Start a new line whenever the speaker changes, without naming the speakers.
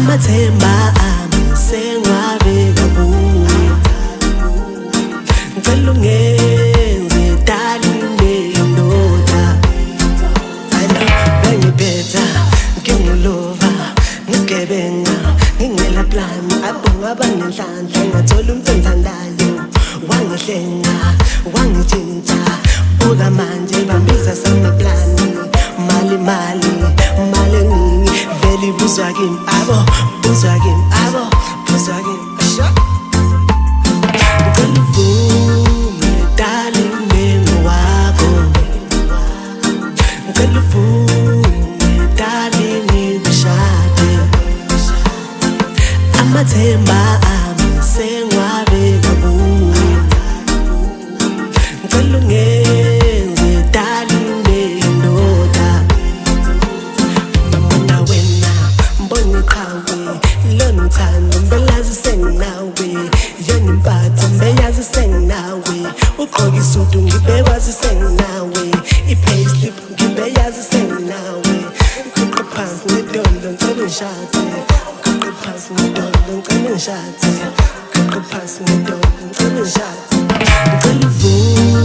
amathemba ami sengiwabeka kuwe. Ngicela ungenze darling ndoda. I know bengiphetha ngingulova ngigebenga ngingela plan abonga bangenhlanhla ngathola umuntu engithandayo wangihlenga wangitshintsha buka manje bambiza samaplan mali eningi vele ibuzwa kimi abo buzwa kimi abo buzwa kimi asha ngicela uvume darling ngingowakho ngicela uvume darling ngikushade amathemba ami sengiwabeka kuwe. Ngicela ungenze darling ndoda. Mama wena mbona iqhawe lona uthando mbelazi senginawe yena impatho mbeyazi senginawe ugqoka isudu ngibekwazi senginawe i-payslip ngibeyazi senginawe uqoqa phansi ngedolo ngicela ngishade uqoqa phansi ngedolo ngicela ngishade uqoqa phansi ngedolo ngicela ngishade ngicela uvume